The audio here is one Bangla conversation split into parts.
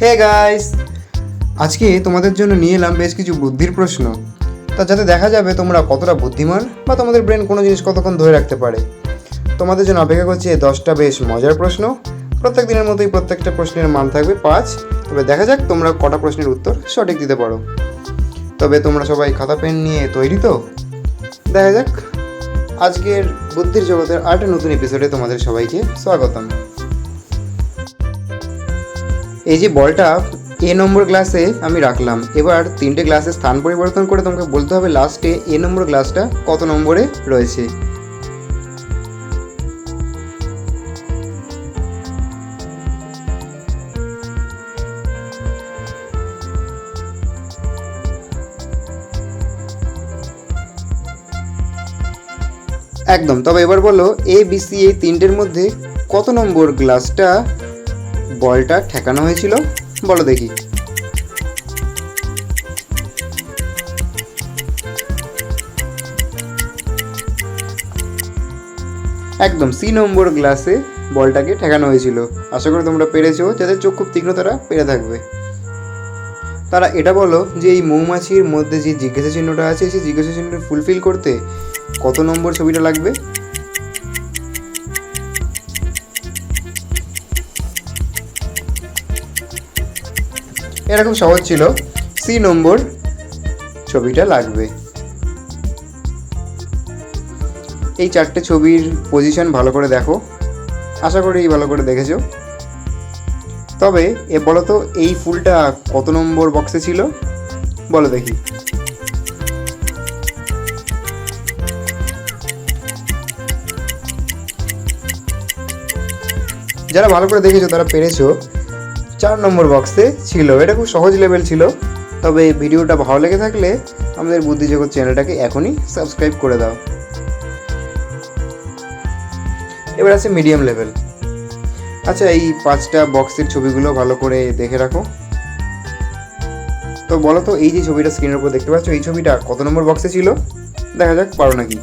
হে গাইস, আজকে তোমাদের জন্য নিয়ে এলাম বেশ কিছু বুদ্ধির প্রশ্ন। তা যাতে দেখা যাবে তোমরা কতটা বুদ্ধিমান বা তোমাদের ব্রেন কোনো জিনিস কতক্ষণ ধরে রাখতে পারে। তোমাদের জন্য অপেক্ষা করছে 10টা বেশ মজার প্রশ্ন। প্রত্যেক দিনের মতোই প্রত্যেকটা প্রশ্নের মান থাকবে 5। তবে দেখা যাক তোমরা কটা প্রশ্নের উত্তর সঠিক দিতে পারো। তবে তোমরা সবাই খাতা পেন নিয়ে তৈরি তো? দেখা যাক। আজকের বুদ্ধির জগতের আরেকটা নতুন এপিসোডে তোমাদের সবাইকে স্বাগতম। এই যে বলটা এ নম্বর গ্লাসে আমি রাখলাম, এবার 3টে গ্লাসের স্থান পরিবর্তন করে তোমাকে বলতে হবে লাস্টে এ নম্বর গ্লাসটা কত নম্বরে রয়েছে। একদম। তবে এবার বলো এ বি সি এই 3টের মধ্যে কত নম্বর গ্লাসটা বলটা ঠেকানো হয়েছিল, বলো দেখি। একদম সি নম্বর গ্লাসে বলটাকে ঠেকানো হয়েছিল। আশা করি তোমরা পেরেছো, যাদের চোখ খুব তীক্ষ্ণ তারা পেরে থাকবে। তারা এটা বলো যে এই মৌমাছির মধ্যে যে জিজ্ঞাসা চিহ্নটা আছে সেই জিজ্ঞাসা চিহ্নটা ফুলফিল করতে কত নম্বর ছবিটা লাগবে। এরকম সহজ ছিল, সি নম্বর ছবিটা লাগবে। এই 4টে ছবির পজিশন ভালো করে দেখো, আশা করি ভালো করে দেখেছো। তবে এ বলো তো এই ফুলটা কত নম্বর বক্সে ছিল, বলো দেখি। যারা ভালো করে দেখেছো তারা পেরেছো, 4 নম্বর বক্সে ছিল। এটা খুব সহজ লেভেল ছিল। তবে ভিডিওটা ভালো লেগে থাকলে আমাদের বুদ্ধিজগৎ চ্যানেলটাকে এখনই সাবস্ক্রাইব করে দাও। এবার আছে মিডিয়াম লেভেল। আচ্ছা, এই 5টা বক্সের ছবিগুলো ভালো করে দেখে রাখো। তো বলো তো এই যে ছবিটা স্ক্রিনের উপর দেখতে পাচ্ছ এই ছবিটা কত নম্বর বক্সে ছিল, দেখা যাক পারো নাকি।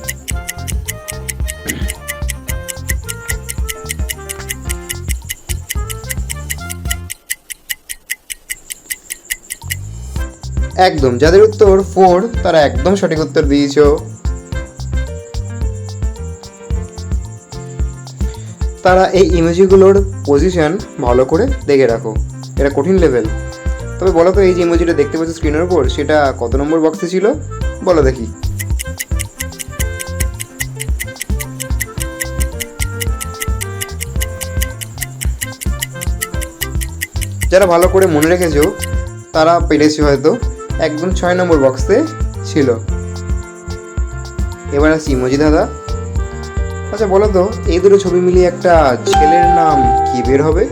একদম, যাদের উত্তর 4 তারা একদম সঠিক উত্তর দিয়েছো। তারা এই ইমোজিগুলোর পজিশন ভালো করে দেখে রাখো, এটা কঠিন লেভেল। তবে বলো তো এই যে ইমোজিটা দেখতে পাচ্ছ স্ক্রিনের উপর সেটা কত নম্বর বক্সে ছিল, বলো দেখি। যারা ভালো করে মনে রেখেছো তারা পেরেছে হয়তো, একদম 6 নম্বর বক্সে ছিল। এবার আসছি ইমোজি দাদা। আচ্ছা বলো তো এই দুটো ছবি মিলিয়ে একটা ছেলের নাম কি বের হবে,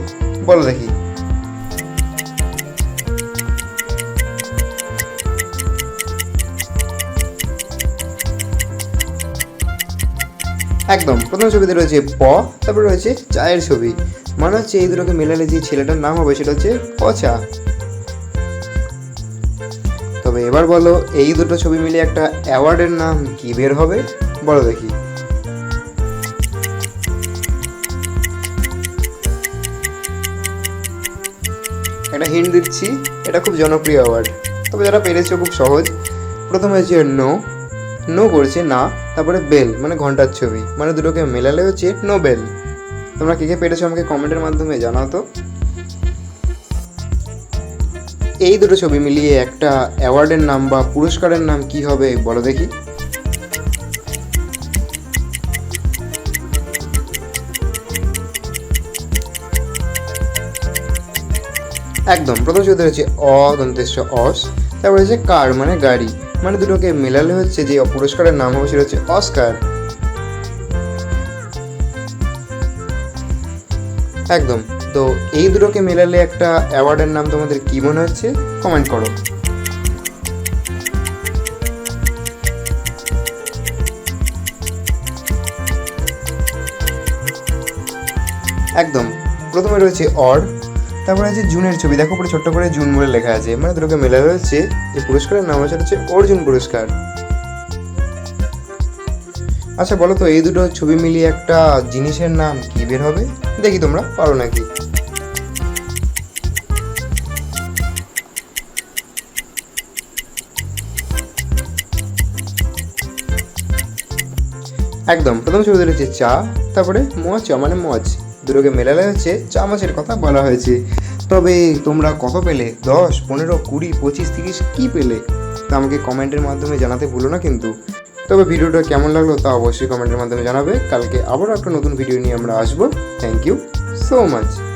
বলো দেখি। একদম, প্রথম ছবিতে রয়েছে প, তারপরে রয়েছে চায়ের ছবি, মানে হচ্ছে এই দুটোকে মেলালে যে ছেলেটার নাম হবে সেটা হচ্ছে পচা। তবে এবার বলো এই দুটো ছবি মিলিয়ে একটা অ্যাওয়ার্ডের নাম কি বের হবে, বলো দেখি। একটা হিন্ট দিচ্ছি, এটা খুব জনপ্রিয় অ্যাওয়ার্ড। তবে যারা পেরেছে খুব সহজ। প্রথমে হচ্ছে নো, নো করছে না, তারপরে বেল মানে ঘন্টার ছবি, মানে দুটোকে মেলালে হচ্ছে নোবেল। তোমরা কে কে পেরেছো আমাকে কমেন্টের মাধ্যমে জানাও তো। এই দুটো ছবি মিলিয়ে একটা অ্যাওয়ার্ডের নাম বা পুরস্কারের নাম কি হবে, বলো দেখি। একদম, প্রথম ছবিতে হচ্ছে অ দন্তেশ্ব অস, তারপরে হচ্ছে কার মানে গাড়ি, মানে দুটোকে মেলালে হচ্ছে যে পুরস্কারের নাম হবে সেটা হচ্ছে অস্কার। একদম। তো এই দুটোকে মেলালে একটা অ্যাওয়ার্ডের নাম তোমাদের কি মনে হচ্ছে কমেন্ট করো। একদম, প্রথমে রয়েছে অর, তারপরে আছে জুনের ছবি, দেখো পুরো ছোট্ট করে জুন বলে লেখা আছে, মানে দুটোকে মেলালে হচ্ছে যে পুরস্কারের নাম হচ্ছে অর্জুন পুরস্কার। আচ্ছা বলো তো এই দুটো ছবি মিলিয়ে একটা জিনিসের নাম কি বের হবে, দেখি তোমরা পারো নাকি। একদম প্রথম ছবিতে রয়েছে চা, তারপরে মচ মানে মজ, দুটোকে মেলালে হচ্ছে চামচের কথা বলা হয়েছে। তবে তোমরা কত পেলে? 10, 15, 20, 25, 30 কী পেলে তা আমাকে কমেন্টের মাধ্যমে জানাতে ভুলো না কিন্তু। তবে ভিডিওটা কেমন লাগলো তা অবশ্যই কমেন্টের মাধ্যমে জানাবে। কালকে আবারও একটা নতুন ভিডিও নিয়ে আমরা আসবো। Thank you so much.